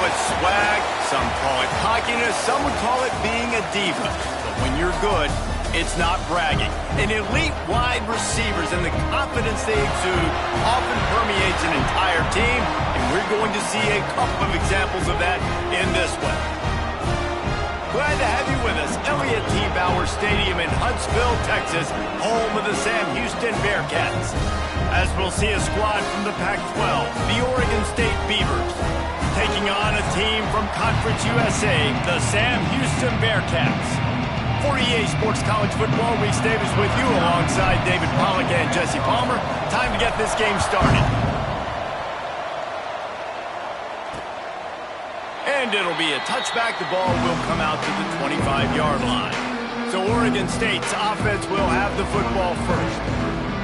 it swag, some call it cockiness, some would call it being a diva. But when you're good, it's not bragging. An elite wide receivers and the confidence they exude often permeates an entire team, and we're going to see a couple of examples of that in this one. Glad to have you with us. Elliott T. Bauer Stadium in Huntsville, Texas, home of the Sam Houston Bearcats. As we'll see a squad from the Pac-12, the Oregon State Beavers, taking on a team from Conference USA, the Sam Houston Bearcats. For EA Sports College Football, Reese Davis with you alongside David Pollack and Jesse Palmer. Time to get this game started. And it'll be a touchback. The ball will come out to the 25-yard line. So Oregon State's offense will have the football first.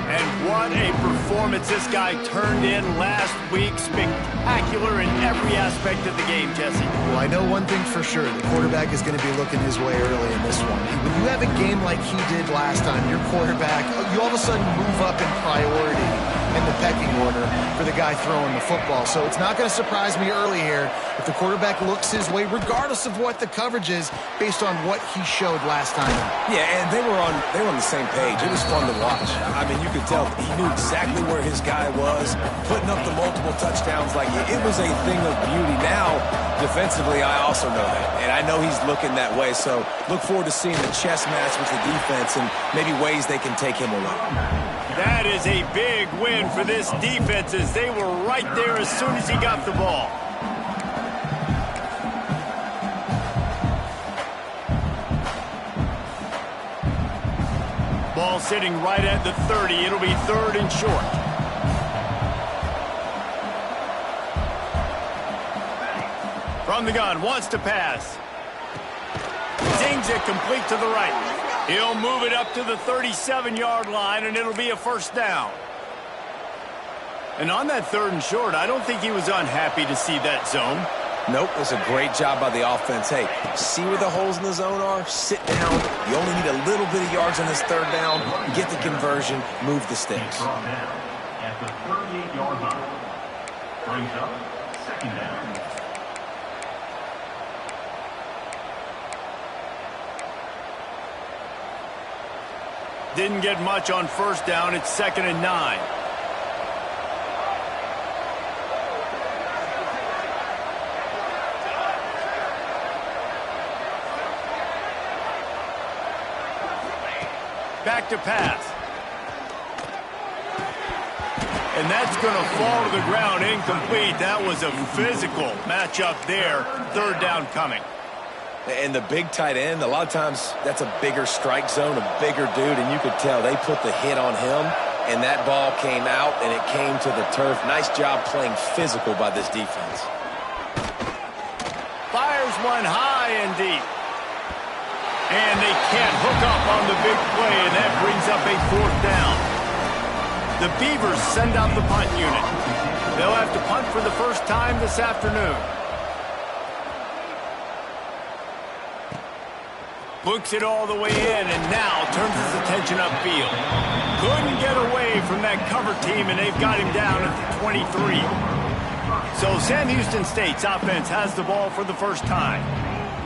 And what a performance this guy turned in last week. Spectacular in every aspect of the game, Jesse. Well, I know one thing for sure. The quarterback is going to be looking his way early in this one. When you have a game like he did last time, your quarterback, you all of a sudden move up in priority in the pecking order for the guy throwing the football. So it's not going to surprise me early here if the quarterback looks his way, regardless of what the coverage is, based on what he showed last time. Yeah, and they were on the same page. It was fun to watch. I mean, you could tell he knew exactly where his guy was, putting up the multiple touchdowns. Like, it was a thing of beauty. Now, defensively, I also know that, and I know he's looking that way. So look forward to seeing the chess match with the defense and maybe ways they can take him away. That is a big win for this defense as they were right there as soon as he got the ball. Ball sitting right at the 30. It'll be third and short. From the gun, wants to pass. Zings it complete to the right. He'll move it up to the 37-yard line, and it'll be a first down. And on that third and short, I don't think he was unhappy to see that zone. Nope, it's a great job by the offense. Hey, see where the holes in the zone are? Sit down. You only need a little bit of yards on this third down. Get the conversion. Move the sticks. At the 38-yard line. Brings up second down. Didn't get much on first down. It's 2nd and 9. Back to pass. And that's going to fall to the ground incomplete. That was a physical matchup there. Third down coming. And the big tight end, a lot of times that's a bigger strike zone, a bigger dude, and you could tell they put the hit on him, and that ball came out, and it came to the turf. Nice job playing physical by this defense. Fires one high and deep. And they can't hook up on the big play, and that brings up a fourth down. The Beavers send out the punt unit. They'll have to punt for the first time this afternoon. Books it all the way in, and now turns his attention upfield. Couldn't get away from that cover team, and they've got him down at the 23. So Sam Houston State's offense has the ball for the first time.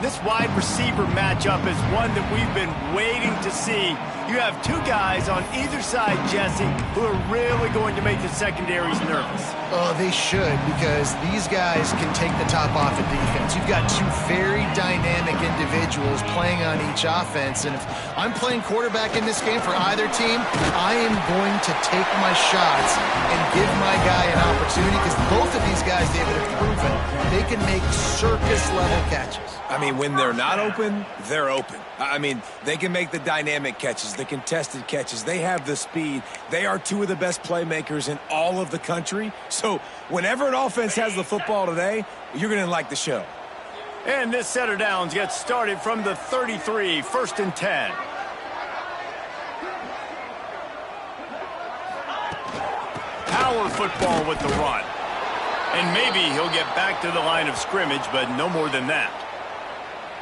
This wide receiver matchup is one that we've been waiting to see. You have two guys on either side, Jesse, who are really going to make the secondaries nervous. Oh, they should, because these guys can take the top off of defense. You've got two very dynamic individuals playing on each offense, and if I'm playing quarterback in this game for either team, I am going to take my shots and give my guy an opportunity, because both of these guys, David, have proven they can make circus-level catches. I mean, when they're not open, they're open. I mean, they can make the dynamic catches, the contested catches. They have the speed. They are two of the best playmakers in all of the country. So whenever an offense has the football today, you're going to like the show. And this set of downs gets started from the 33, 1st and 10. Power football with the run. And maybe he'll get back to the line of scrimmage, but no more than that.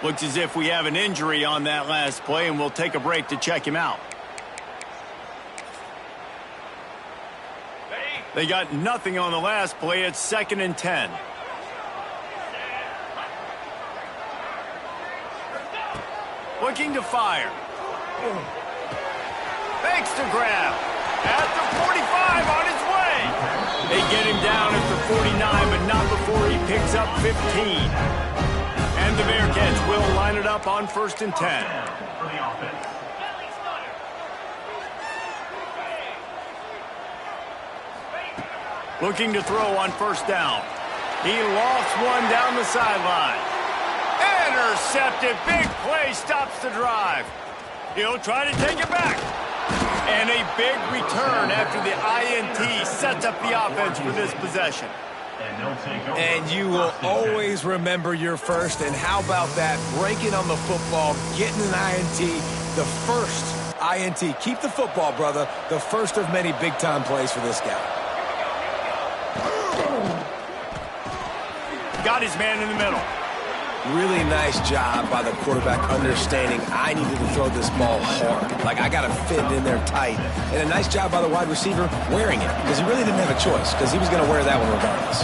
Looks as if we have an injury on that last play, and we'll take a break to check him out. They got nothing on the last play. It's 2nd and 10. looking to fire. Fakes to grab. At the 45, on his way. They get him down at the 49, but not before he picks up 15. And the Bearcats will line it up on 1st and 10. For the offense. Looking to throw on 1st down. He lofts one down the sideline. Intercepted. Big play stops the drive. He'll try to take it back. And a big return after the INT sets up the offense for this possession. And you will always remember your first. And how about that? Breaking on the football, getting an INT, the first INT. Keep the football, brother. The first of many big-time plays for this guy. Got his man in the middle. Really nice job by the quarterback understanding I needed to throw this ball hard. Like, I got to fit in there tight. And a nice job by the wide receiver wearing it, because he really didn't have a choice, because he was going to wear that one regardless.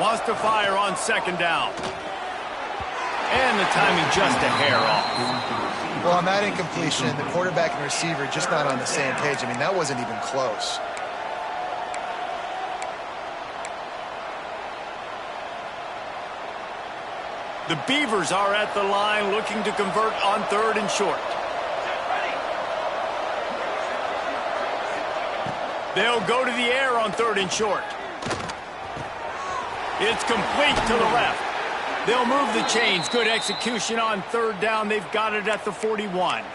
Wants to fire on 2nd down. And the timing just a hair off. Well, on that incompletion, the quarterback and receiver just not on the same page. I mean, that wasn't even close. The Beavers are at the line looking to convert on 3rd and short. They'll go to the air on 3rd and short. It's complete to the left. They'll move the chains. Good execution on 3rd down. They've got it at the 41.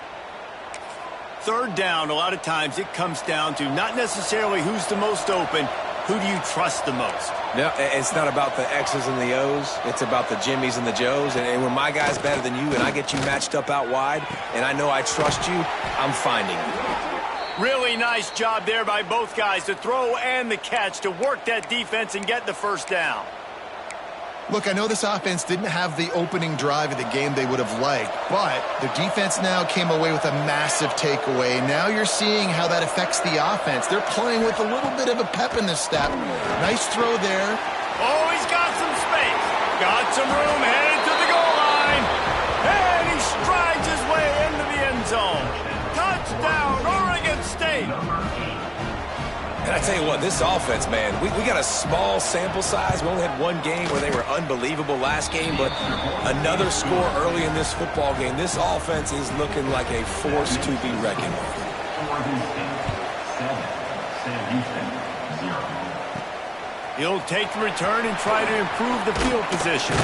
3rd down, a lot of times it comes down to not necessarily who's the most open, who do you trust the most? No, it's not about the X's and the O's. It's about the Jimmys and the Joes. And when my guy's better than you and I get you matched up out wide and I know I trust you, I'm finding you. Really nice job there by both guys, the throw and the catch, to work that defense and get the 1st down. Look, I know this offense didn't have the opening drive of the game they would have liked, but the defense now came away with a massive takeaway. Now you're seeing how that affects the offense. They're playing with a little bit of a pep in the step. Nice throw there. Oh, he's got some space. Got some room, headed to the goal line. And he strides his way into the end zone. Touchdown, Oregon State. And I tell you what, this offense, man, we got a small sample size. We only had one game where they were unbelievable last game, but another score early in this football game. This offense is looking like a force to be reckoned with. He'll take the return and try to improve the field position.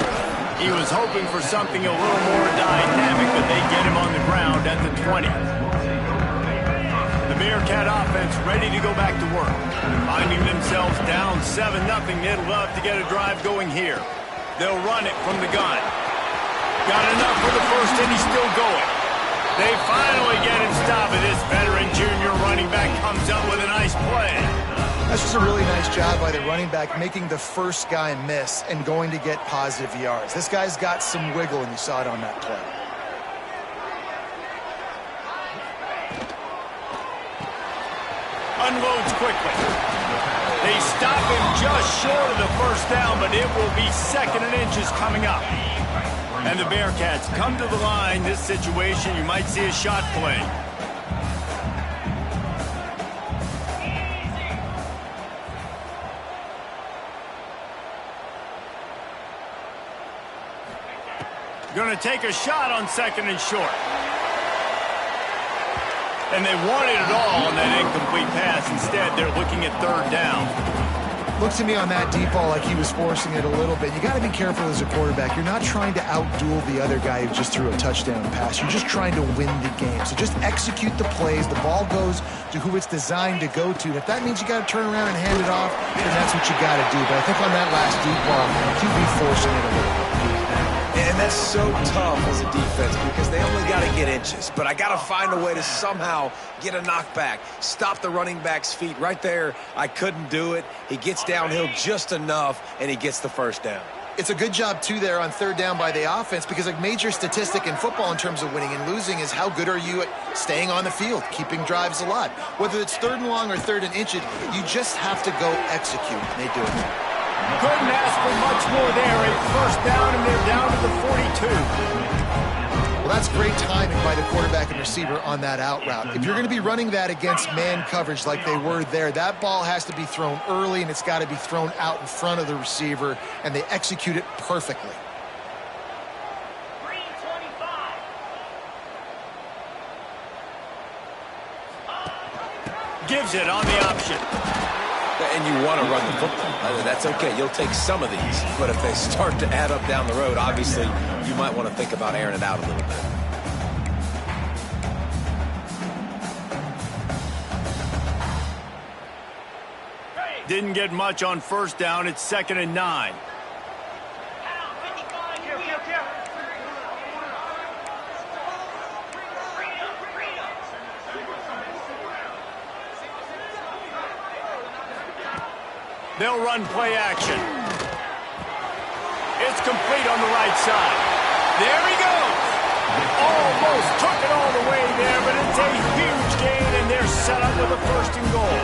He was hoping for something a little more dynamic, but they get him on the ground at the 20. The Bearcat offense ready to go back to work. Finding themselves down 7-0, they'd love to get a drive going here. They'll run it from the gun. Got enough for the first, and he's still going. They finally get him stopped, and this veteran junior running back comes up with a nice play. That's just a really nice job by the running back, making the first guy miss and going to get positive yards. This guy's got some wiggle, and you saw it on that play. Unloads quickly. They stop him just short of the 1st down, but it will be 2nd and inches coming up. And the Bearcats come to the line. This situation, you might see a shot play. Going to take a shot on 2nd and short. And they wanted it all on that incomplete pass. Instead, they're looking at 3rd down. Looks to me on that deep ball like he was forcing it a little bit. You got to be careful as a quarterback. You're not trying to outduel the other guy who just threw a touchdown pass. You're just trying to win the game. So just execute the plays. The ball goes to who it's designed to go to. And if that means you got to turn around and hand it off, then that's what you got to do. But I think on that last deep ball, he'd be forcing it a little bit. And that's so tough as a defense because they only got to get inches. But I got to find a way to somehow get a knockback, stop the running back's feet. Right there, I couldn't do it. He gets downhill just enough, and he gets the 1st down. It's a good job, too, there on 3rd down by the offense because a major statistic in football in terms of winning and losing is how good are you at staying on the field, keeping drives alive. Whether it's 3rd and long or 3rd and inches, you just have to go execute, and they do it. Couldn't ask for much more there. A first down, and they're down to the 42. Well, that's great timing by the quarterback and receiver on that out route. If you're going to be running that against man coverage like they were there, that ball has to be thrown early, and it's got to be thrown out in front of the receiver, and they execute it perfectly. Gives it on the option. And you want to run the football. That's okay. You'll take some of these. But if they start to add up down the road, obviously, you might want to think about airing it out a little bit. Didn't get much on first down. It's 2nd and 9. They'll run play action. It's complete on the right side. There he goes. Almost took it all the way there, but it's a huge gain, and they're set up with a 1st and goal.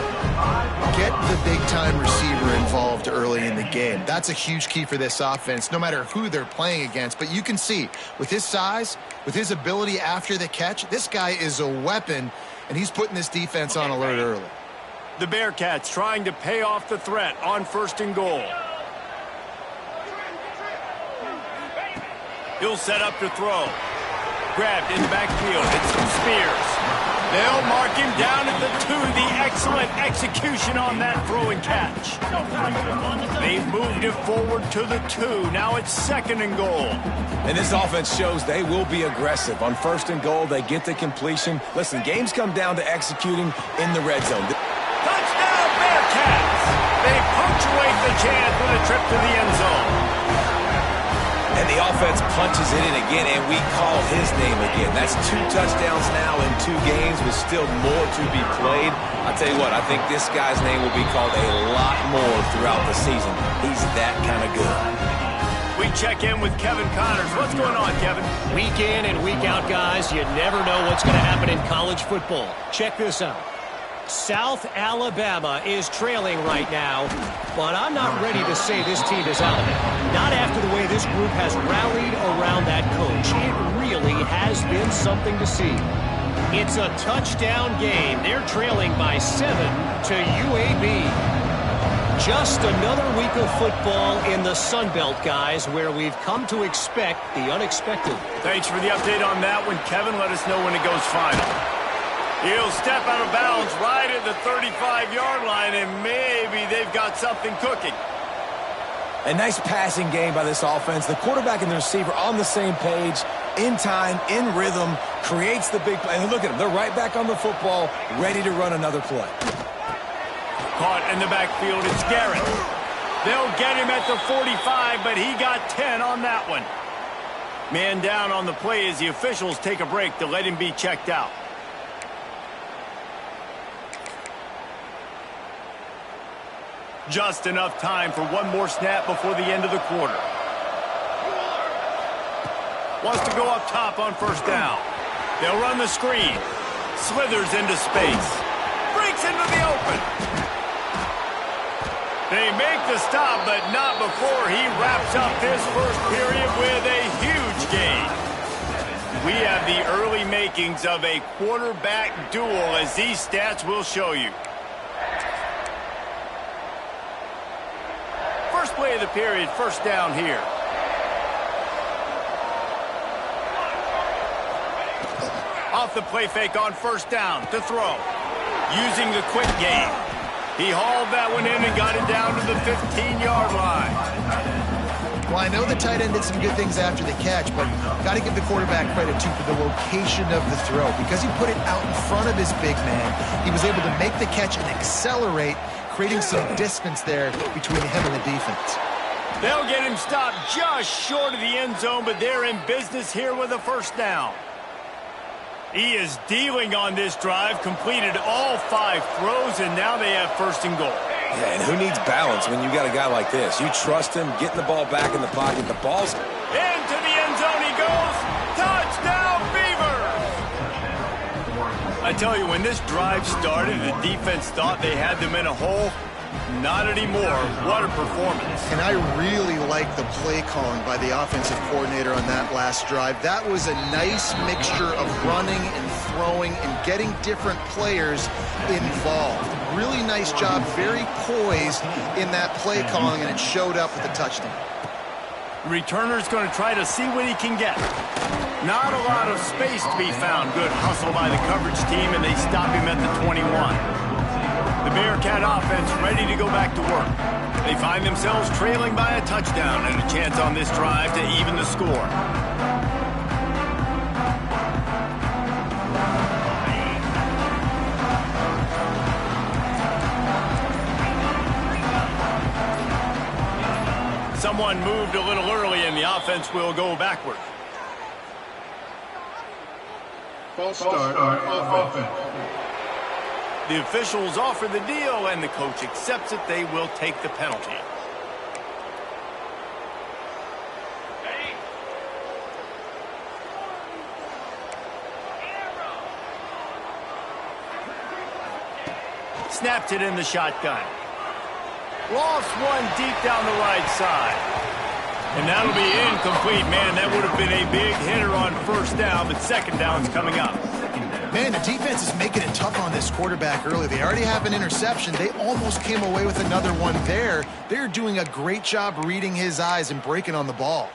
Get the big-time receiver involved early in the game. That's a huge key for this offense, no matter who they're playing against. But you can see, with his size, with his ability after the catch, this guy is a weapon, and he's putting this defense on alert early. The Bearcats trying to pay off the threat on 1st and goal. He'll set up to throw. Grabbed in the backfield. It's Spears. They'll mark him down at the 2. The excellent execution on that throw and catch. They've moved it forward to the 2. Now it's 2nd and goal. And this offense shows they will be aggressive. On 1st and goal, they get the completion. Listen, games come down to executing in the red zone. Touchdown, Bearcats! They punctuate the chance with a trip to the end zone. And the offense punches it in again, and we call his name again. That's 2 touchdowns now in 2 games with still more to be played. I'll tell you what, I think this guy's name will be called a lot more throughout the season. He's that kind of good. We check in with Kevin Connors. What's going on, Kevin? Week in and week out, guys, you never know what's going to happen in college football. Check this out. South Alabama is trailing right now, but I'm not ready to say this team is out of it. Not after the way this group has rallied around that coach. It really has been something to see. It's a touchdown game. They're trailing by 7 to UAB. Just another week of football in the Sun Belt, guys, where we've come to expect the unexpected. Thanks for the update on that one, Kevin. Let us know when it goes final. He'll step out of bounds right at the 35-yard line, and maybe they've got something cooking. A nice passing game by this offense. The quarterback and the receiver on the same page, in time, in rhythm, creates the big play. And look at them. They're right back on the football, ready to run another play. Caught in the backfield, it's Garrett. They'll get him at the 45, but he got 10 on that one. Man down on the play as the officials take a break to let him be checked out. Just enough time for one more snap before the end of the quarter. Wants to go up top on 1st down. They'll run the screen. Slithers into space. Breaks into the open. They make the stop, but not before he wraps up this first period with a huge gain. We have the early makings of a quarterback duel, as these stats will show you. First play of the period, 1st down here. Off the play fake on 1st down to throw. Using the quick game. He hauled that one in and got it down to the 15-yard line. Well, I know the tight end did some good things after the catch, but got to give the quarterback credit, too, for the location of the throw. Because he put it out in front of his big man, he was able to make the catch and accelerate, creating some distance there between him and the defense. They'll get him stopped just short of the end zone, but they're in business here with a 1st down. He is dealing on this drive, completed all 5 throws, and now they have 1st and goal. Yeah, and who needs balance when you got a guy like this? You trust him, getting the ball back in the pocket. The ball's into the end zone he goes. Touchdown, Beavers! I tell you, when this drive started, the defense thought they had them in a hole. Not anymore. What a performance. And I really like the play calling by the offensive coordinator on that last drive. That was a nice mixture of running and throwing and getting different players involved. Really nice job, very poised in that play calling, and it showed up with a touchdown. Returner's going to try to see what he can get. Not a lot of space to be found. Good hustle by the coverage team, and they stop him at the 21. The Bearcat offense ready to go back to work. They find themselves trailing by a touchdown and a chance on this drive to even the score. Someone moved a little early, and the offense will go backward. False start offense. The officials offer the deal, and the coach accepts it. They will take the penalty. Snapped it in the shotgun. Lost one deep down the right side. And that'll be incomplete. Man, that would have been a big hitter on first down, but second down's coming up. Man, the defense is making it tough on this quarterback early. They already have an interception. They almost came away with another one there. They're doing a great job reading his eyes and breaking on the ball.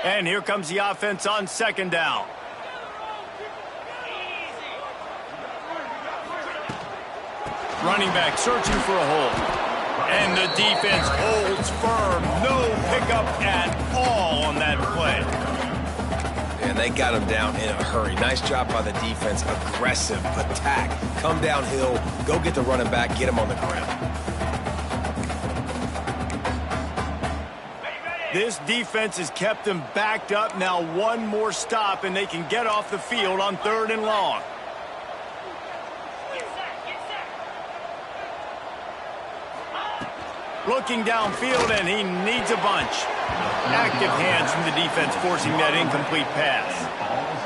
And here comes the offense on second down. Running back searching for a hole. And the defense holds firm. No pickup at all on that play. And they got him down in a hurry. Nice job by the defense. Aggressive attack. Come downhill. Go get the running back. Get him on the ground. This defense has kept them backed up. Now one more stop, and they can get off the field on 3rd and long. Looking downfield, and he needs a bunch. Active hands from the defense forcing that incomplete pass.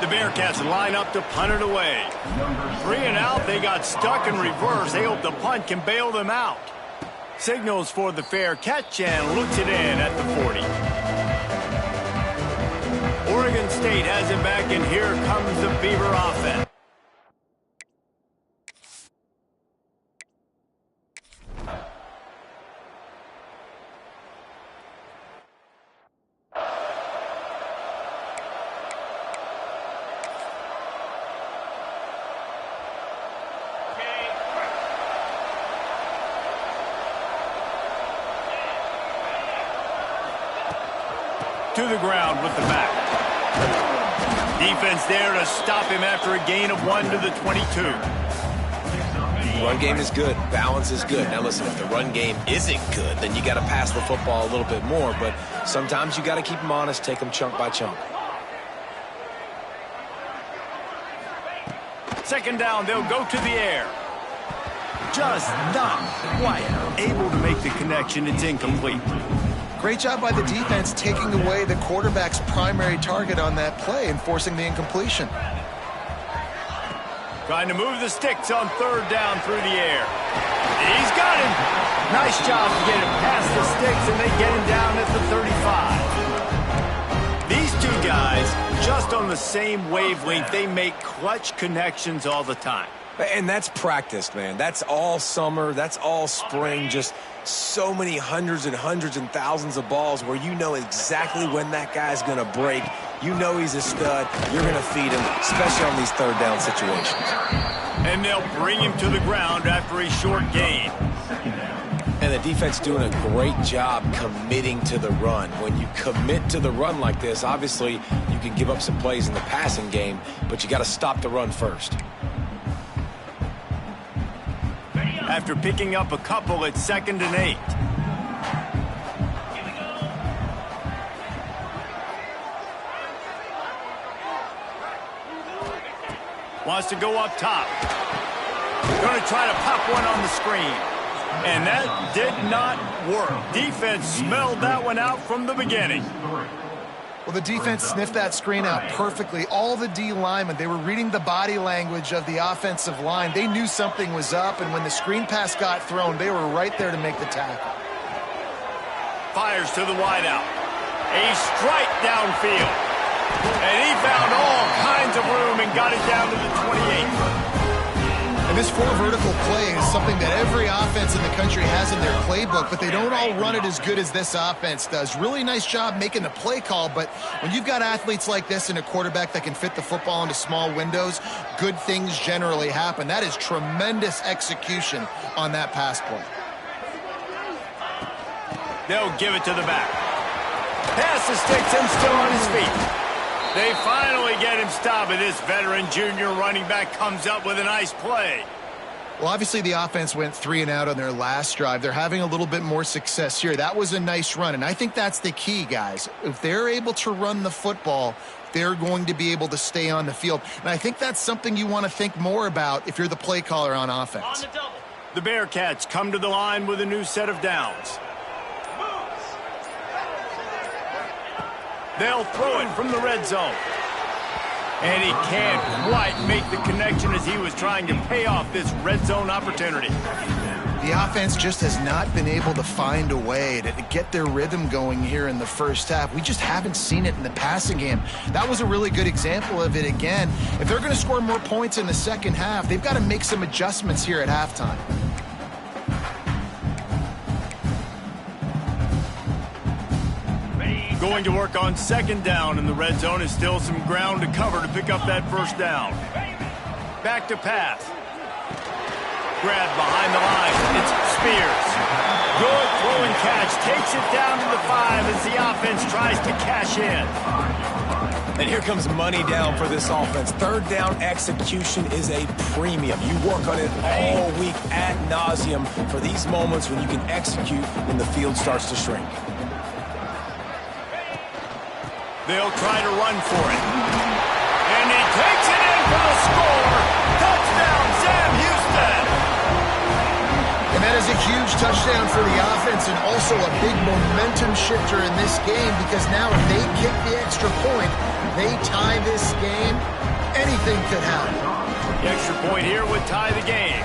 The Bearcats line up to punt it away. 3 and out, they got stuck in reverse. They hope the punt can bail them out. Signals for the fair catch and looks it in at the 40. Oregon State has it back, and here comes the Beaver offense. To the ground with the back. Defense there to stop him after a gain of 1 to the 22. Run game is good. Balance is good. Now listen, if the run game isn't good, then you got to pass the football a little bit more. But sometimes you got to keep them honest, take them chunk by chunk. Second down, they'll go to the air. Just not quite able to make the connection. It's incomplete. Great job by the defense taking away the quarterback's primary target on that play and forcing the incompletion. Trying to move the sticks on 3rd down through the air. He's got him. Nice job to get him past the sticks, and they get him down at the 35. These two guys, just on the same wavelength, they make clutch connections all the time. And that's practice, man. That's all summer. That's all spring. Just so many hundreds and thousands of balls where you know exactly when that guy's going to break. You know he's a stud. You're going to feed him, especially on these 3rd down situations. And they'll bring him to the ground after a short gain. And the defense doing a great job committing to the run. When you commit to the run like this, obviously you can give up some plays in the passing game, but you got to stop the run first. After picking up a couple, it's 2nd and 8. Wants to go up top. Going to try to pop one on the screen. And that did not work. Defense smelled that one out from the beginning. Well, the defense sniffed that screen out perfectly. All the D linemen, they were reading the body language of the offensive line. They knew something was up, and when the screen pass got thrown, they were right there to make the tackle. Fires to the wideout. A strike downfield. And he found all kinds of room and got it down to the 28. And this four vertical play is something that every offense in the country has in their playbook, but they don't all run it as good as this offense does. Really nice job making the play call, but when you've got athletes like this and a quarterback that can fit the football into small windows, good things generally happen. That is tremendous execution on that pass play. They'll give it to the back. Pass to sticks him still on his feet. They finally get him stopped, and this veteran junior running back comes up with a nice play. Well, obviously the offense went 3 and out on their last drive. They're having a little bit more success here. That was a nice run, and I think that's the key, guys. If they're able to run the football, they're going to be able to stay on the field. And I think that's something you want to think more about if you're the play caller on offense. The Bearcats come to the line with a new set of downs. They'll throw it from the red zone. And he can't quite make the connection as he was trying to pay off this red zone opportunity. The offense just has not been able to find a way to get their rhythm going here in the first half. We just haven't seen it in the passing game. That was a really good example of it again. If they're going to score more points in the second half, they've got to make some adjustments here at halftime. Going to work on second down, and the red zone is still some ground to cover to pick up that first down. Back to pass. Grab behind the line. It's Spears. Good throwing catch. Takes it down to the 5 as the offense tries to cash in. And here comes money down for this offense. Third down execution is a premium. You work on it all week ad nauseum for these moments when you can execute when the field starts to shrink. They'll try to run for it. And he takes it in for the score. Touchdown, Sam Houston. And that is a huge touchdown for the offense and also a big momentum shifter in this game, because now if they kick the extra point, they tie this game, anything could happen. The extra point here would tie the game.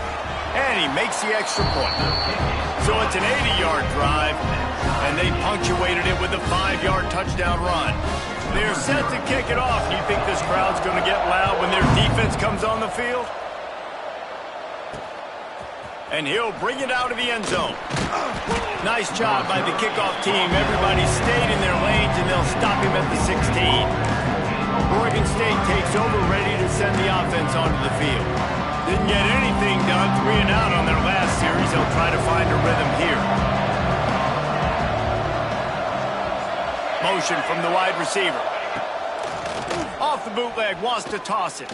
And he makes the extra point. So it's an 80-yard drive, and they punctuated it with a 5-yard touchdown run. They're set to kick it off. Do you think this crowd's going to get loud when their defense comes on the field? And he'll bring it out of the end zone. Nice job by the kickoff team. Everybody stayed in their lanes, and they'll stop him at the 16. Oregon State takes over, ready to send the offense onto the field. Didn't get anything done, 3 and out on their last series. They'll try to find a rhythm here. Motion from the wide receiver. Off the bootleg, wants to toss it.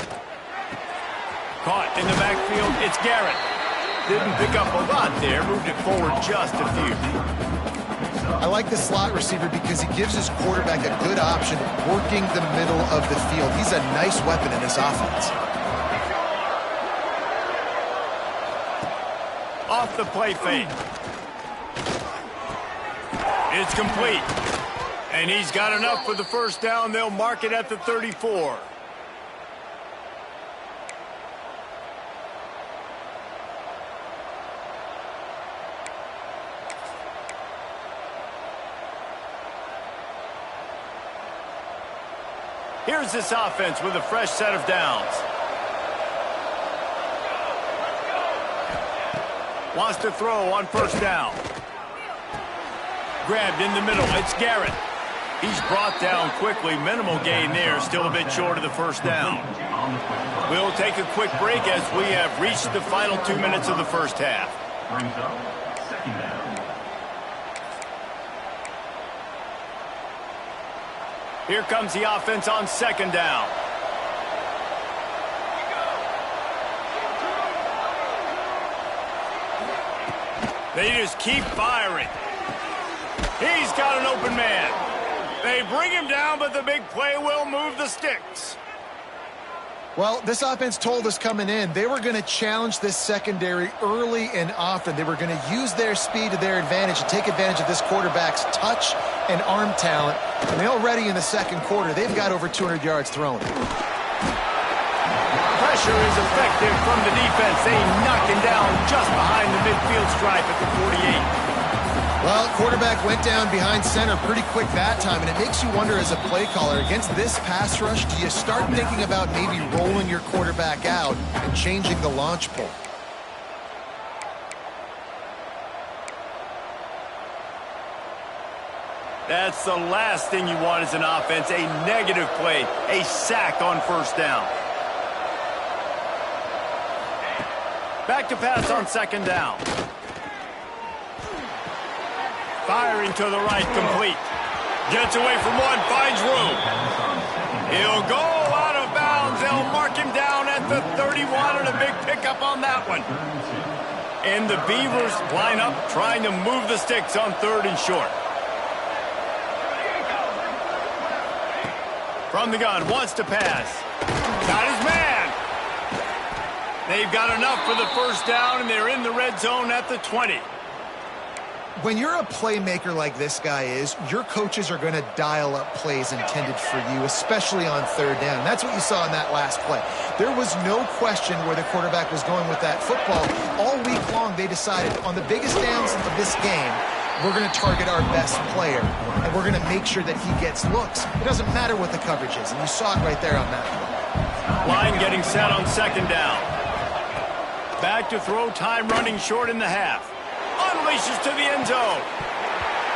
Caught in the backfield, it's Garrett. Didn't pick up a lot there, moved it forward just a few. I like the slot receiver because he gives his quarterback a good option working the middle of the field. He's a nice weapon in this offense. Off the play fake. It's complete. And he's got enough for the first down. They'll mark it at the 34. Here's this offense with a fresh set of downs. Wants to throw on first down. Grabbed in the middle. It's Garrett. He's brought down quickly. Minimal gain there. Still a bit short of the first down. We'll take a quick break as we have reached the final 2 minutes of the first half. Brings up second down. Here comes the offense on second down. They just keep firing. He's got an open man. They bring him down, but the big play will move the sticks. Well, this offense told us coming in they were going to challenge this secondary early and often. They were going to use their speed to their advantage and take advantage of this quarterback's touch and arm talent. And they already in the second quarter, they've got over 200 yards thrown. Pressure is effective from the defense. They knock him down just behind the midfield stripe at the 48. Well, quarterback went down behind center pretty quick that time, and it makes you wonder as a play caller, against this pass rush, do you start thinking about maybe rolling your quarterback out and changing the launch point? That's the last thing you want as an offense, a negative play, a sack on first down. Back to pass on second down. Firing to the right, complete. Gets away from one, finds room. He'll go out of bounds. They'll mark him down at the 31, and a big pickup on that one. And the Beavers line up, trying to move the sticks on third and short. From the gun, wants to pass. Got his man. They've got enough for the first down, and they're in the red zone at the 20. When you're a playmaker like this guy is, your coaches are going to dial up plays intended for you, especially on third down. That's what you saw in that last play. There was no question where the quarterback was going with that football. All week long, they decided on the biggest downs of this game, we're going to target our best player, and we're going to make sure that he gets looks. It doesn't matter what the coverage is, and you saw it right there on that play. Line getting set on second down. Back to throw, time running short in the half. Unleashes to the end zone.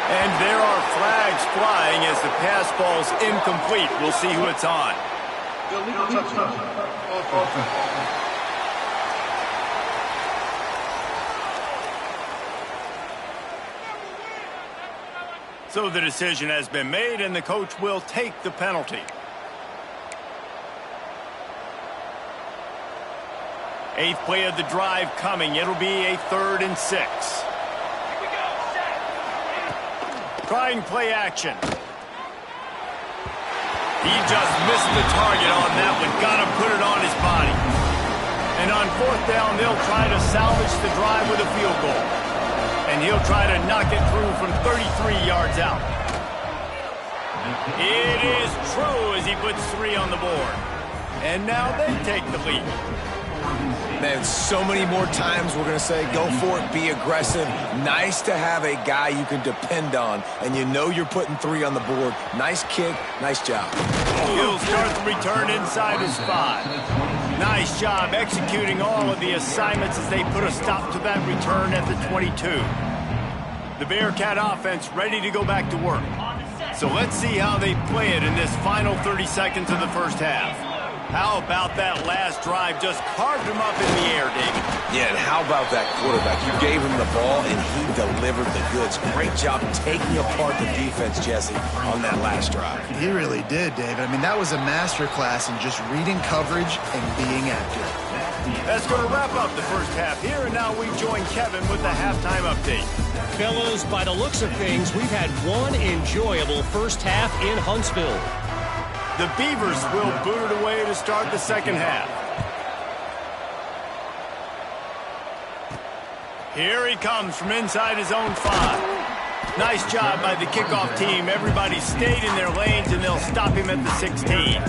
And there are flags flying as the pass ball's incomplete. We'll see who it's on. Illegal touchdown. Offense. So the decision has been made, and the coach will take the penalty. Eighth play of the drive coming. It'll be a 3rd and 6. Trying play action. He just missed the target on that one. Got to put it on his body. And on fourth down, they'll try to salvage the drive with a field goal. And he'll try to knock it through from 33 yards out. It is true as he puts 3 on the board. And now they take the lead. Man, so many more times we're going to say, go for it, be aggressive. Nice to have a guy you can depend on, and you know you're putting 3 on the board. Nice kick, nice job. He'll start the return inside his 5. Nice job executing all of the assignments as they put a stop to that return at the 22. The Bearcat offense ready to go back to work. So let's see how they play it in this final 30 seconds of the first half. How about that last drive? Just carved him up in the air, David. Yeah, and how about that quarterback? You gave him the ball, and he delivered the goods. Great job taking apart the defense, Jesse, on that last drive. He really did, David. I mean, that was a masterclass in just reading coverage and being accurate. That's going to wrap up the first half here, and now we join Kevin with the halftime update. Fellas, by the looks of things, we've had one enjoyable first half in Huntsville. The Beavers will boot it away to start the second half. Here he comes from inside his own 5. Nice job by the kickoff team. Everybody stayed in their lanes, and they'll stop him at the 16.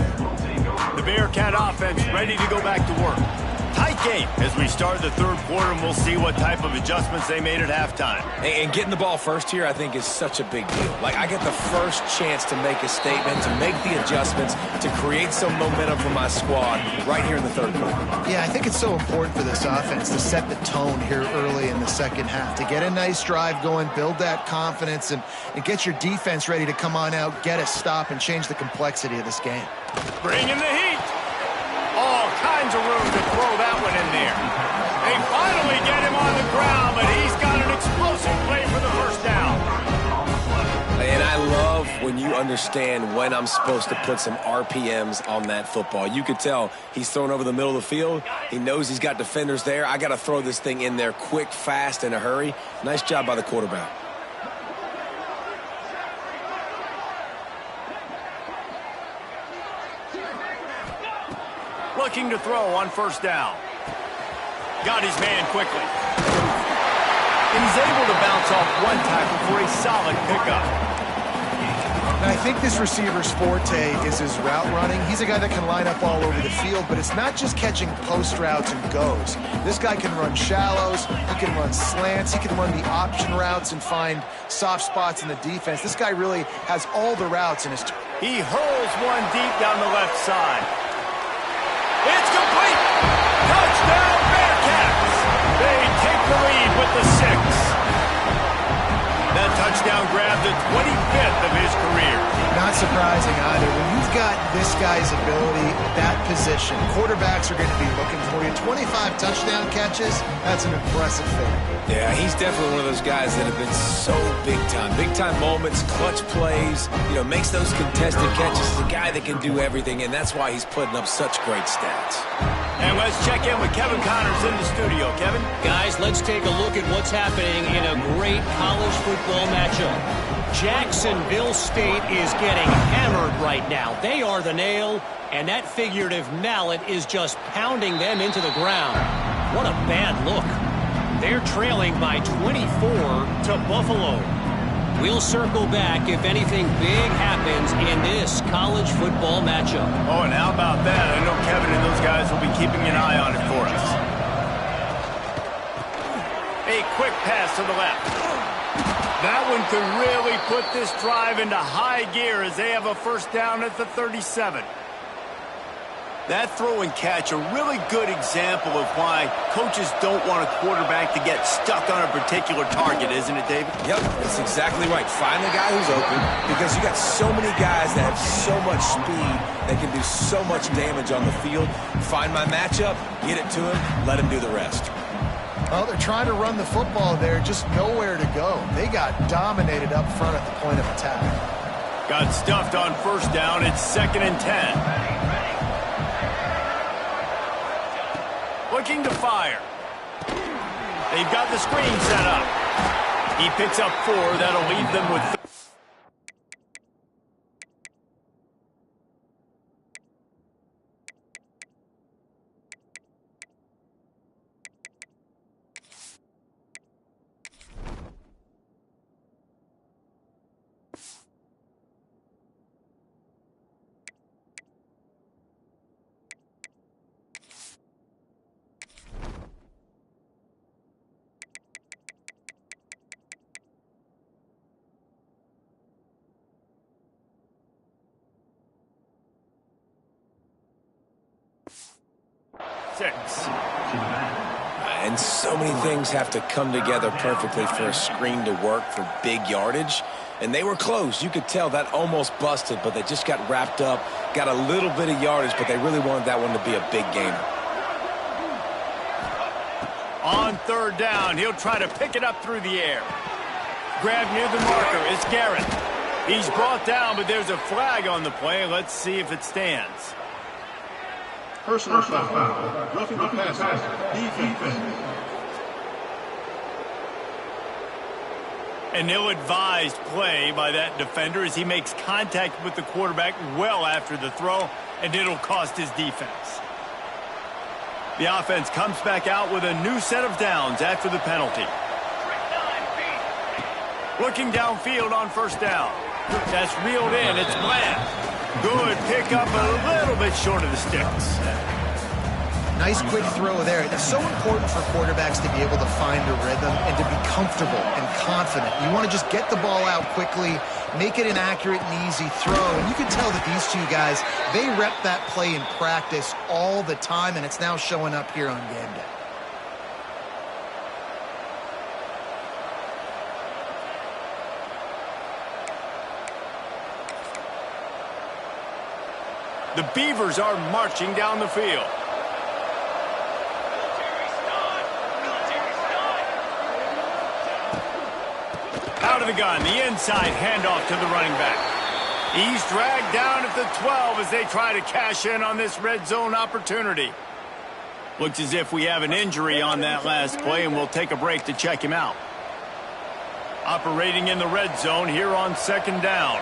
The Bearcat offense ready to go back to work. Tight game as we start the third quarter, and we'll see what type of adjustments they made at halftime. And getting the ball first here, I think, is such a big deal. Like, I get the first chance to make a statement, to make the adjustments, to create some momentum for my squad right here in the third quarter. Yeah, I think it's so important for this offense to set the tone here early in the second half, to get a nice drive going, build that confidence, and get your defense ready to come on out, get a stop, and change the complexity of this game. Bring in the heat. All kinds of room to throw that one in there. They finally get him on the ground, but he's got an explosive play for the first down. And I love when you understand when I'm supposed to put some RPMs on that football. You could tell he's thrown over the middle of the field. He knows he's got defenders there. I got to throw this thing in there quick, fast, in a hurry. Nice job by the quarterback. Looking to throw on first down. Got his man quickly. And he's able to bounce off one tackle for a solid pickup. And I think this receiver's forte is his route running. He's a guy that can line up all over the field, but it's not just catching post routes and goes. This guy can run shallows, he can run slants, he can run the option routes and find soft spots in the defense. This guy really has all the routes in his... He hurls one deep down the left side. It's complete! Touchdown Bearcats! They take the lead with the 6. That touchdown grabbed the 25th of his career. Not surprising either. When you've got this guy's ability at that position, quarterbacks are going to be looking for you. 25 touchdown catches, that's an impressive thing. Yeah, he's definitely one of those guys that have been so big time. Big time moments, clutch plays, makes those contested catches. He's a guy that can do everything, and that's why he's putting up such great stats. And let's check in with Kevin Connors in the studio. Kevin? Guys, let's take a look at what's happening in a great college football matchup. Jacksonville State is getting hammered right now. They are the nail, and that figurative mallet is just pounding them into the ground. What a bad look. They're trailing by 24 to Buffalo. We'll circle back if anything big happens in this college football matchup. Oh, and how about that? I know Kevin and those guys will be keeping an eye on it for us. A quick pass to the left. That one could really put this drive into high gear as they have a first down at the 37. That throw and catch, a really good example of why coaches don't want a quarterback to get stuck on a particular target, isn't it, David? Yep, that's exactly right. Find the guy who's open, because you got so many guys that have so much speed that can do so much damage on the field. Find my matchup, get it to him, let him do the rest. Well, they're trying to run the football there, just nowhere to go. They got dominated up front at the point of attack. Got stuffed on first down. It's 2nd and 10. Looking to fire. They've got the screen set up. He picks up 4. That'll leave them with... And so many things have to come together perfectly for a screen to work for big yardage. And they were close. You could tell that almost busted, but they just got wrapped up, got a little bit of yardage, but they really wanted that one to be a big gainer. On third down, he'll try to pick it up through the air. Grab near the marker. It's Garrett. He's brought down, but there's a flag on the play. Let's see if it stands. Personal foul. Roughing the passer. Defense. An ill-advised play by that defender as he makes contact with the quarterback well after the throw, and it'll cost his defense. The offense comes back out with a new set of downs after the penalty. Looking downfield on first down. That's reeled in. It's Bland. Good pickup, a little bit short of the sticks. Nice quick throw there. It's so important for quarterbacks to be able to find a rhythm and to be comfortable and confident. You want to just get the ball out quickly, make it an accurate and easy throw. And you can tell that these two guys, they rep that play in practice all the time, and it's now showing up here on game day. The Beavers are marching down the field. Out of the gun, the inside handoff to the running back. He's dragged down at the 12 as they try to cash in on this red zone opportunity. Looks as if we have an injury on that last play, and we'll take a break to check him out. Operating in the red zone here on second down.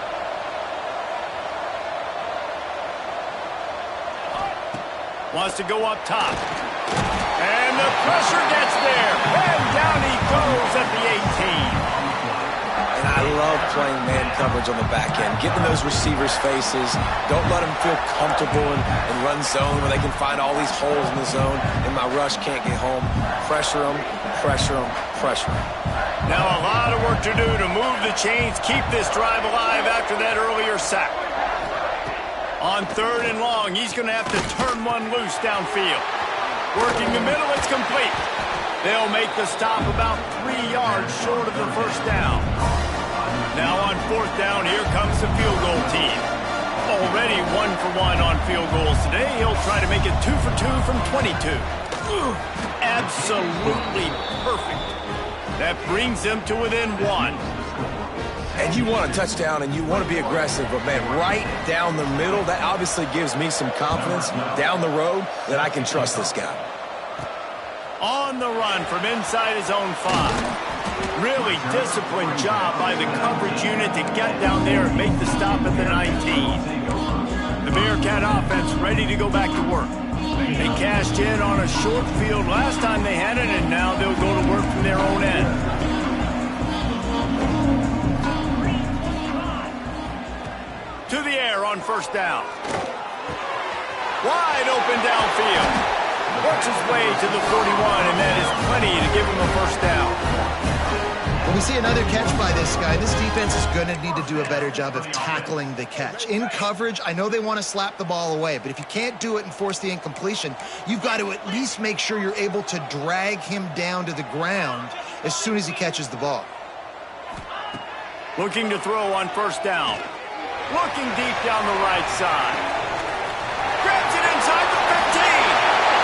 Wants to go up top. And the pressure gets there. And down he goes at the 18. And I love playing man coverage on the back end, getting those receivers' faces. Don't let them feel comfortable in run zone where they can find all these holes in the zone and my rush can't get home. Pressure them, pressure them, pressure them. Now a lot of work to do to move the chains, keep this drive alive after that earlier sack. On 3rd and long, he's going to have to turn one loose downfield. Working the middle, it's complete. They'll make the stop about 3 yards short of the first down. Now on 4th down, here comes the field goal team. Already 1 for 1 on field goals today. He'll try to make it 2 for 2 from 22. Absolutely perfect. That brings them to within 1. And you want a touchdown and you want to be aggressive, but man, right down the middle, that obviously gives me some confidence down the road that I can trust this guy. On the run from inside his own 5. Really disciplined job by the coverage unit to get down there and make the stop at the 19. The Bearcat offense ready to go back to work. They cashed in on a short field last time they had it, and now they'll go to work from their own end. To the air on 1st down. Wide open downfield. Works his way to the 41, and that is plenty to give him a 1st down. When we see another catch by this guy, this defense is going to need to do a better job of tackling the catch. In coverage, I know they want to slap the ball away, but if you can't do it and force the incompletion, you've got to at least make sure you're able to drag him down to the ground as soon as he catches the ball. Looking to throw on 1st down. Looking deep down the right side. Grabs it inside the 15.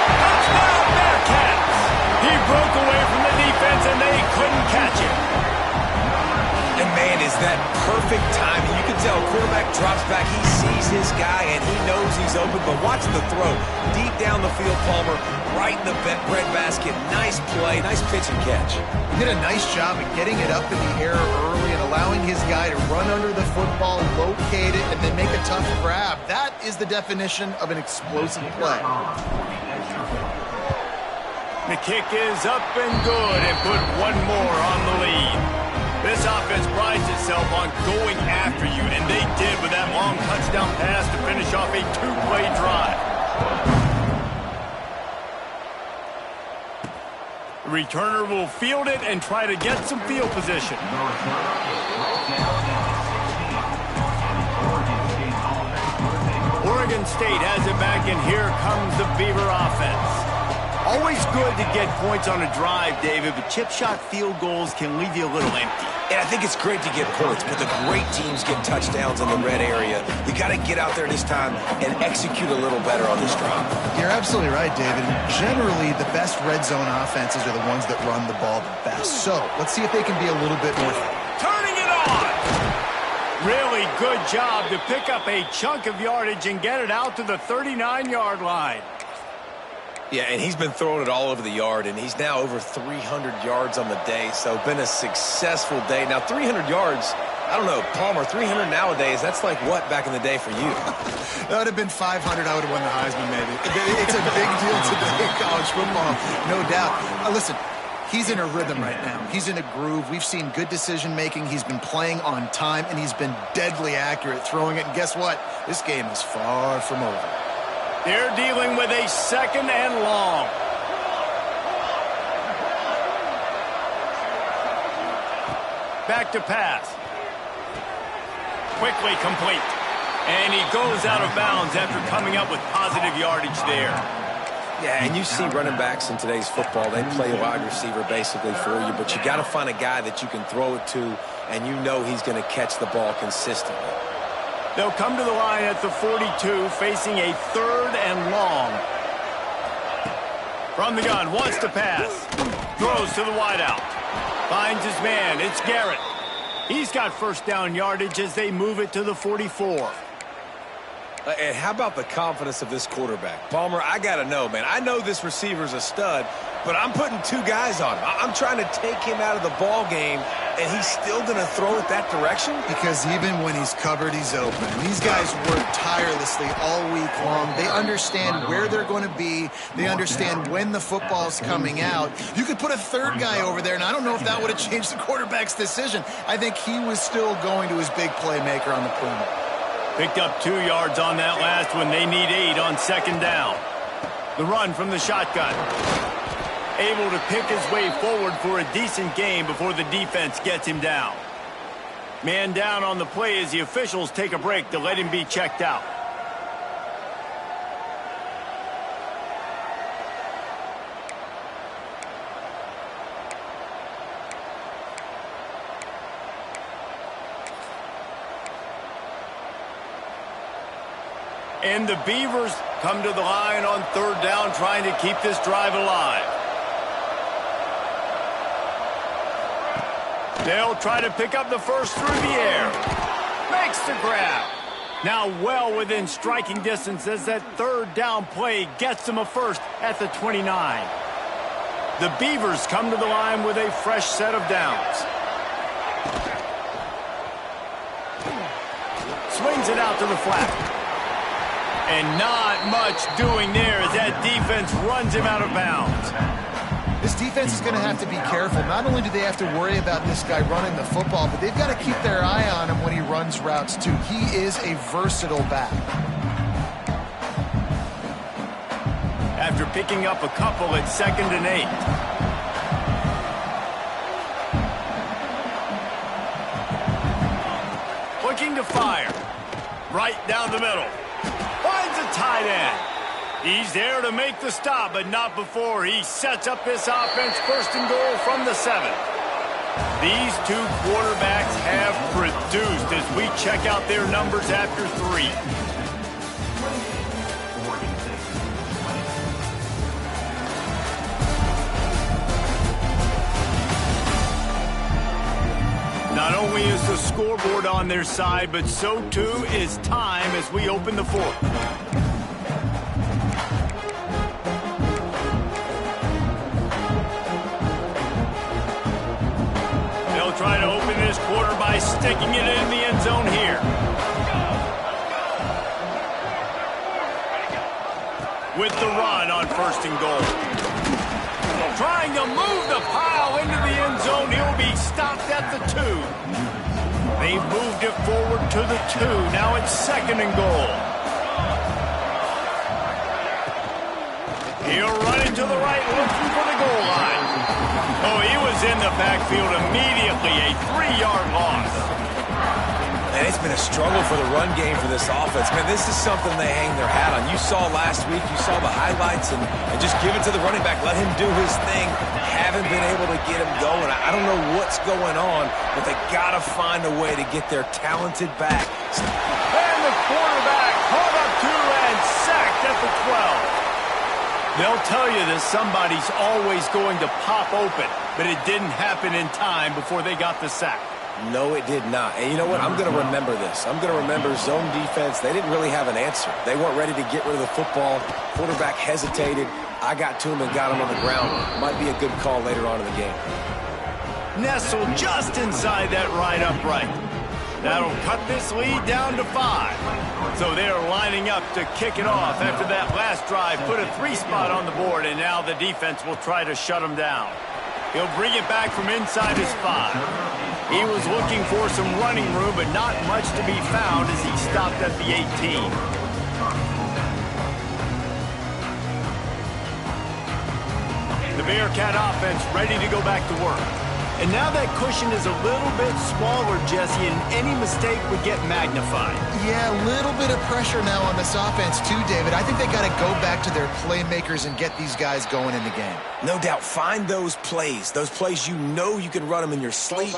Touchdown Bearcats. He broke away from the defense and they couldn't catch him. And man, is that perfect timing. You can tell quarterback drops back. He sees his guy and he knows he's open, but watch the throw. Deep down the field, Palmer, right in the breadbasket. Nice play, nice pitch and catch. He did a nice job of getting it up in the air early and allowing his guy to run under the football, locate it, and then make a tough grab. That is the definition of an explosive play. The kick is up and good and put one more on the lead. This offense prides itself on going after you, and they did with that long touchdown pass to finish off a 2-play drive. The returner will field it and try to get some field position. Oregon State has it back, and here comes the Beaver offense. Always good to get points on a drive, David, but chip shot field goals can leave you a little empty. And I think it's great to get points, but the great teams get touchdowns in the red area. You got to get out there this time and execute a little better on this drive. You're absolutely right, David. Generally, the best red zone offenses are the ones that run the ball the best. So let's see if they can be a little bit more. Turning it on! Really good job to pick up a chunk of yardage and get it out to the 39-yard line. Yeah, and he's been throwing it all over the yard, and he's now over 300 yards on the day, so been a successful day. Now, 300 yards, I don't know, Palmer, 300 nowadays, that's like what back in the day for you? That would have been 500, I would have won the Heisman, maybe. It's a big deal today in college football, no doubt. Listen, he's in a rhythm right now. He's in a groove. We've seen good decision-making. He's been playing on time, and he's been deadly accurate throwing it. And guess what? This game is far from over. They're dealing with a 2nd and long. Back to pass. Quickly complete. And he goes out of bounds after coming up with positive yardage there. Yeah, and you see running backs in today's football, they play wide receiver basically for you, but you got to find a guy that you can throw it to, and you know he's going to catch the ball consistently. They'll come to the line at the 42, facing a 3rd and long. From the gun, wants to pass. Throws to the wideout. Finds his man. It's Garrett. He's got 1st down yardage as they move it to the 44. And how about the confidence of this quarterback? Palmer, I got to know, man. I know this receiver's a stud, but I'm putting 2 guys on him. I'm trying to take him out of the ball game and he's still going to throw it that direction? Because even when he's covered, he's open. These guys work tirelessly all week long. They understand where they're going to be. They understand when the football's coming out. You could put a third guy over there, and I don't know if that would have changed the quarterback's decision. I think he was still going to his big playmaker on the perimeter. Picked up 2 yards on that last one. They need 8 on second down. The run from the shotgun. Able to pick his way forward for a decent gain before the defense gets him down. Man down on the play as the officials take a break to let him be checked out. And the Beavers come to the line on third down, trying to keep this drive alive. They'll try to pick up the first through the air. Makes the grab. Now well within striking distance as that third down play gets them a first at the 29. The Beavers come to the line with a fresh set of downs. Swings it out to the flat. And not much doing there as that defense runs him out of bounds. This defense is going to have to be careful. Not only do they have to worry about this guy running the football, but they've got to keep their eye on him when he runs routes too. He is a versatile back. After picking up a couple at 2nd and 8. Looking to fire. Right down the middle. Finds a tight end. He's there to make the stop, but not before he sets up this offense. 1st and goal from the 7. These two quarterbacks have produced as we check out their numbers after 3. Not only is the scoreboard on their side, but so too is time as we open the 4th. They'll try to open this quarter by sticking it in the end zone here. With the run on 1st and goal. Trying to move the pile into the end zone. He'll be stopped at the 2. They've moved it forward to the 2. Now it's 2nd and goal. He'll run into the right, looking for the goal line. Oh, he was in the backfield immediately. A 3-yard loss. And it's been a struggle for the run game for this offense. Man, this is something they hang their hat on. You saw last week, you saw the highlights, and just give it to the running back. Let him do his thing. Haven't been able to get him going. I don't know what's going on, but they got to find a way to get their talented back. And the quarterback caught up to and sacked at the 12. They'll tell you that somebody's always going to pop open, but it didn't happen in time before they got the sack. No, it did not. And you know what? I'm going to remember this. I'm going to remember zone defense. They didn't really have an answer. They weren't ready to get rid of the football. Quarterback hesitated. I got to him and got him on the ground. Might be a good call later on in the game. Nestled just inside that right upright. That'll cut this lead down to 5. So they're lining up to kick it off after that last drive. Put a 3 spot on the board, and now the defense will try to shut them down. He'll bring it back from inside his 5. He was looking for some running room, but not much to be found as he stopped at the 18. The Bearcat offense ready to go back to work. And now that cushion is a little bit smaller, Jesse, and any mistake would get magnified. Yeah, a little bit of pressure now on this offense too, David. I think they got to go back to their playmakers and get these guys going in the game. No doubt. Find those plays you know you can run them in your sleep.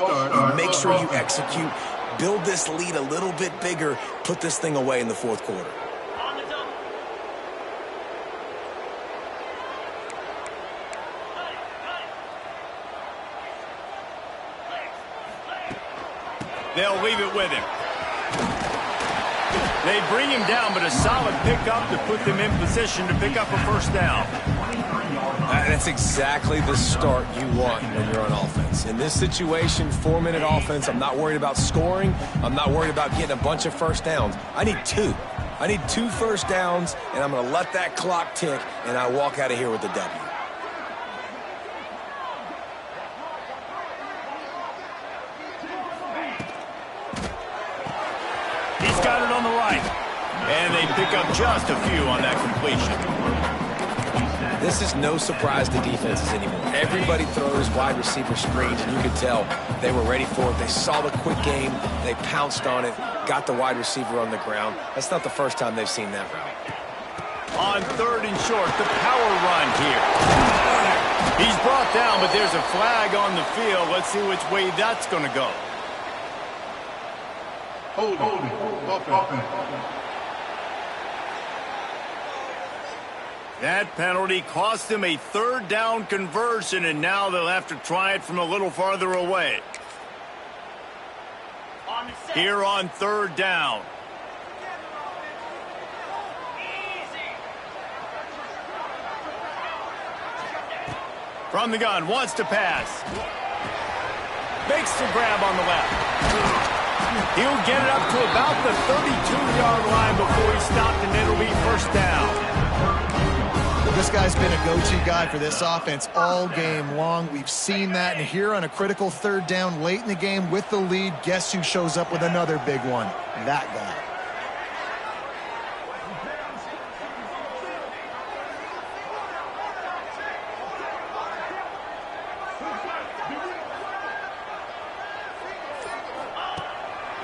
Make sure you execute. Build this lead a little bit bigger. Put this thing away in the 4th quarter. They'll leave it with him. They bring him down, but a solid pickup to put them in position to pick up a 1st down. That's exactly the start you want when you're on offense. In this situation, 4-minute offense, I'm not worried about scoring. I'm not worried about getting a bunch of first downs. I need 2. I need 2 first downs, and I'm going to let that clock tick, and I walk out of here with the W. He's got it on the right. And they pick up just a few on that completion. This is no surprise to defenses anymore. Everybody throws wide receiver screens, and you could tell they were ready for it. They saw the quick game. They pounced on it, got the wide receiver on the ground. That's not the first time they've seen that route. On 3rd and short, the power run here. He's brought down, but there's a flag on the field. Let's see which way that's going to go. Hold it. That penalty cost them a 3rd down conversion, and now they'll have to try it from a little farther away. Here on 3rd down. From the gun, wants to pass. Makes the grab on the left. He'll get it up to about the 32-yard line before he's stopped, and it'll be 1st down. This guy's been a go-to guy for this offense all game long. We've seen that, and here on a critical 3rd down late in the game with the lead, guess who shows up with another big one? That guy.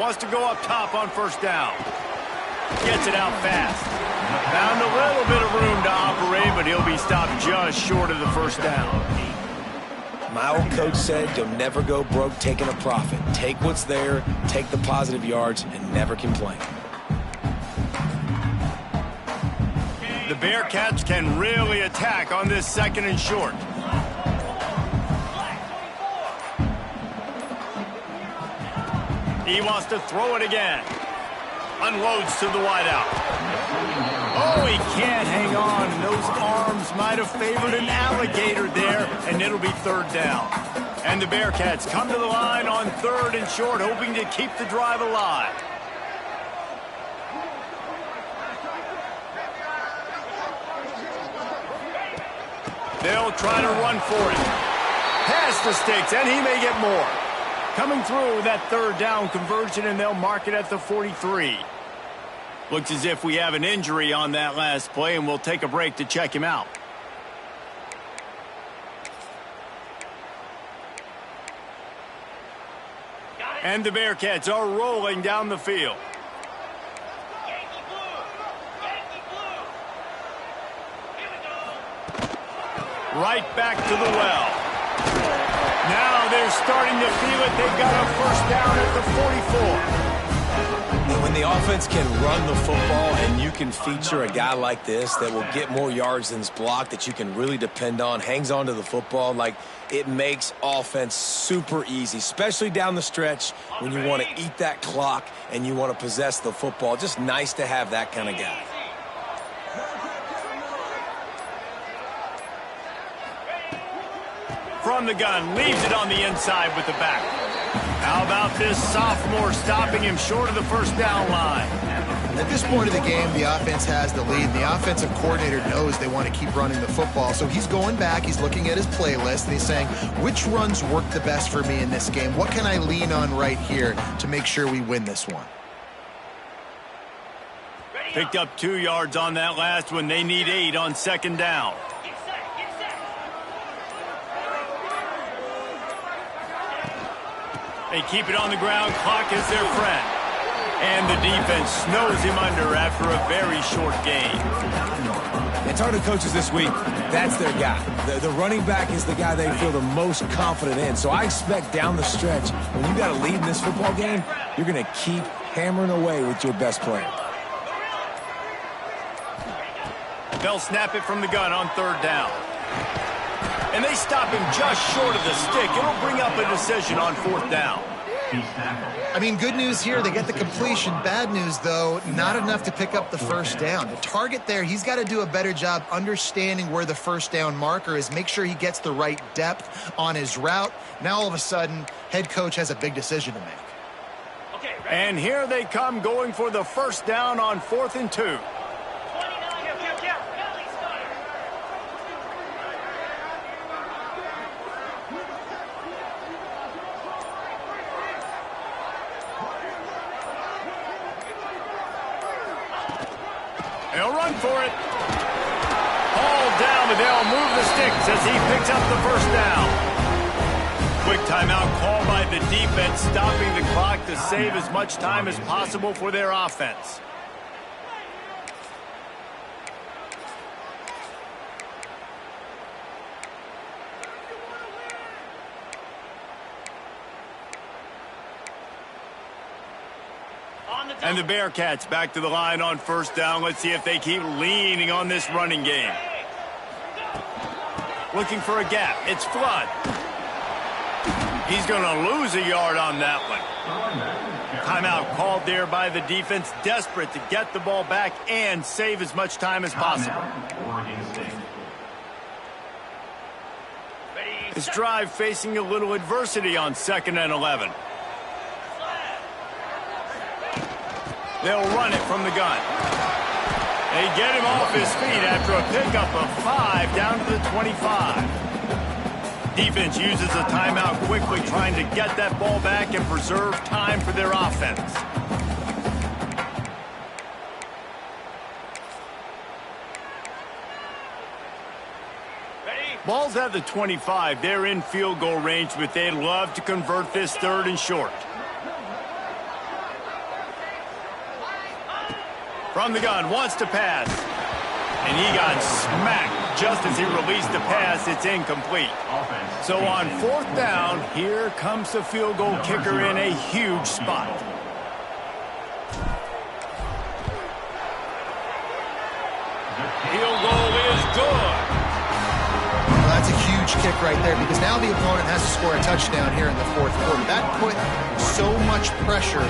Wants to go up top on 1st down. Gets it out fast. Found a little bit of room to operate, but he'll be stopped just short of the 1st down. My old coach said you'll never go broke taking a profit. Take what's there, take the positive yards, and never complain. The Bearcats can really attack on this 2nd and short. He wants to throw it again. Unloads to the wideout. Oh, he can't hang on. Those arms might have favored an alligator there, and it'll be 3rd down. And the Bearcats come to the line on 3rd and short, hoping to keep the drive alive. They'll try to run for it. Past the sticks, and he may get more. Coming through with that 3rd down conversion, and they'll mark it at the 43. Looks as if we have an injury on that last play, and we'll take a break to check him out. And the Bearcats are rolling down the field. Right back to the well. Now they're starting to feel it. They've got a 1st down at the 44. And when the offense can run the football and you can feature a guy like this that will get more yards than is blocked, that you can really depend on, hangs on to the football, like it makes offense super easy, especially down the stretch when you want to eat that clock and you want to possess the football. Just nice to have that kind of guy. From the gun, leaves it on the inside with the back. How about this sophomore stopping him short of the 1st down line? At this point of the game, the offense has the lead, and the offensive coordinator knows they want to keep running the football. So he's going back, he's looking at his playlist, and he's saying, which runs work the best for me in this game? What can I lean on right here to make sure we win this one? Picked up 2 yards on that last one. They need 8 on 2nd down. They keep it on the ground. Clock is their friend. And the defense snows him under after a very short game. And talking to coaches this week, that's their guy. The running back is the guy they feel the most confident in. So I expect down the stretch, when you got a lead in this football game, you're going to keep hammering away with your best player. They'll snap it from the gun on 3rd down. And they stop him just short of the stick. It'll bring up a decision on 4th down. He's tackled. I mean, good news here, they get the completion. Bad news, though, not enough to pick up the first down. The target there, he's got to do a better job understanding where the first down marker is, make sure he gets the right depth on his route. Now, all of a sudden, head coach has a big decision to make. And here they come going for the first down on 4th and 2. They'll run for it. All down, but they'll move the sticks as he picks up the first down. Quick timeout called by the defense, stopping the clock to save as much time as possible for their offense. And the Bearcats back to the line on first down. Let's see if they keep leaning on this running game. Looking for a gap. It's Flood. He's going to lose a yard on that one. Timeout called there by the defense, desperate to get the ball back and save as much time as possible. This drive facing a little adversity on 2nd and 11. They'll run it from the gun. They get him off his feet after a pickup of 5 down to the 25. Defense uses a timeout quickly, trying to get that ball back and preserve time for their offense. Ball's at the 25. They're in field goal range, but they'd love to convert this 3rd and short. From the gun, wants to pass. And he got smacked just as he released the pass. It's incomplete. So on 4th down, here comes the field goal kicker in a huge spot. Field goal is good. Well, that's a huge kick right there because now the opponent has to score a touchdown here in the 4th quarter. That put so much pressure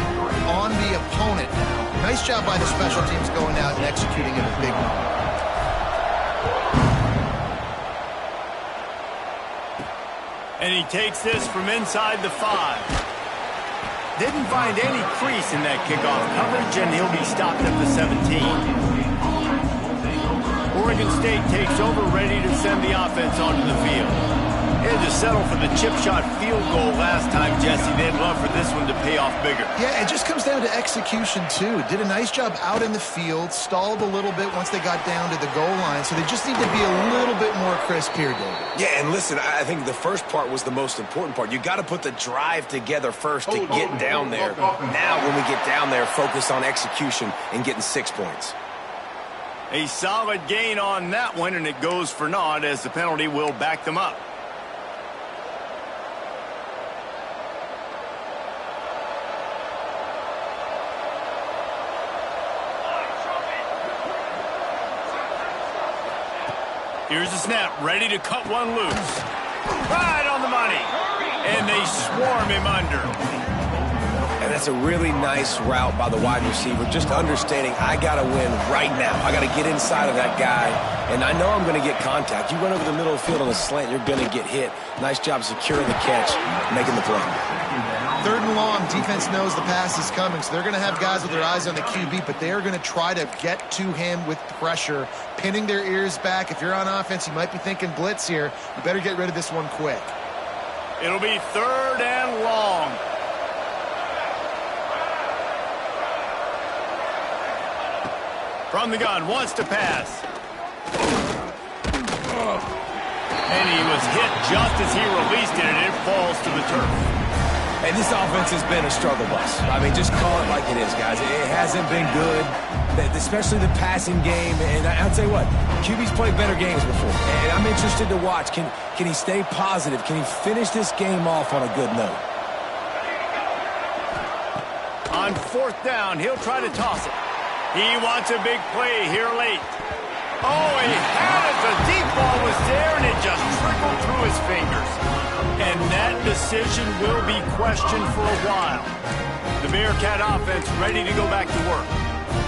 on the opponent. Nice job by the special teams going out and executing in a big one. And he takes this from inside the 5. Didn't find any crease in that kickoff coverage, and he'll be stopped at the 17. Oregon State takes over, ready to send the offense onto the field. They had to settle for the chip shot field goal last time, Jesse. They'd love for this one to pay off bigger. Yeah, it just comes down to execution, too. Did a nice job out in the field, stalled a little bit once they got down to the goal line, so they just need to be a little bit more crisp here, David. Yeah, and listen, I think the first part was the most important part. You got to put the drive together first to get down there. Now, when we get down there, focus on execution and getting 6 points. A solid gain on that one, and it goes for naught as the penalty will back them up. Here's the snap, ready to cut one loose. Right on the money. And they swarm him under. And that's a really nice route by the wide receiver, just understanding I got to win right now. I got to get inside of that guy, and I know I'm going to get contact. You run over the middle of the field on a slant, you're going to get hit. Nice job securing the catch, making the play. 3rd and long, defense knows the pass is coming, so they're going to have guys with their eyes on the QB, but they are going to try to get to him with pressure, pinning their ears back. If you're on offense, you might be thinking blitz here. You better get rid of this one quick. It'll be 3rd and long. From the gun, wants to pass. And he was hit just as he released it, and it falls to the turf. And this offense has been a struggle bus. I mean, just call it like it is, guys. It hasn't been good, especially the passing game. And I'll tell you what, QB's played better games before. And I'm interested to watch. Can he stay positive? Can he finish this game off on a good note? On 4th down, he'll try to toss it. He wants a big play here late. Oh, he had it. The deep ball was there, and it just trickled through his fingers. And that decision will be questioned for a while. The Bearcat offense ready to go back to work.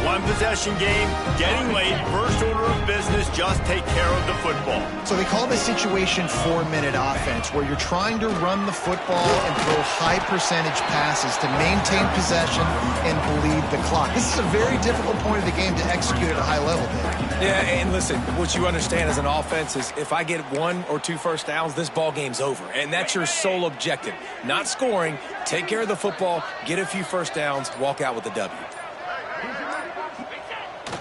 One possession game, getting late, first order of business, just take care of the football. So they call this situation 4-minute offense, where you're trying to run the football and throw high percentage passes to maintain possession and bleed the clock. This is a very difficult point of the game to execute at a high level, Dave. Yeah, and listen, what you understand as an offense is if I get 1 or 2 first downs, this ball game's over. And that's your sole objective. Not scoring, take care of the football, get a few first downs, walk out with a W.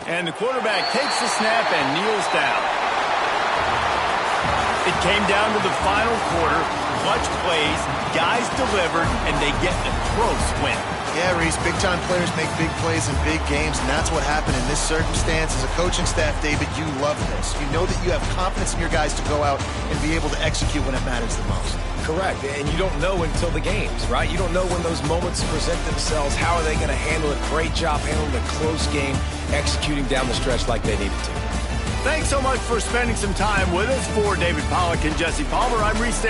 And the quarterback takes the snap and kneels down. It came down to the final quarter. Clutch plays, guys delivered, and they get a close win. Yeah, Reese, big-time players make big plays in big games, and that's what happened in this circumstance. As a coaching staff, David, you love this. You know that you have confidence in your guys to go out and be able to execute when it matters the most. Correct, and you don't know until the games, right? You don't know when those moments present themselves. How are they going to handle it? Great job handling a close game, executing down the stretch like they needed to. Thanks so much for spending some time with us. For David Pollack and Jesse Palmer, I'm Reese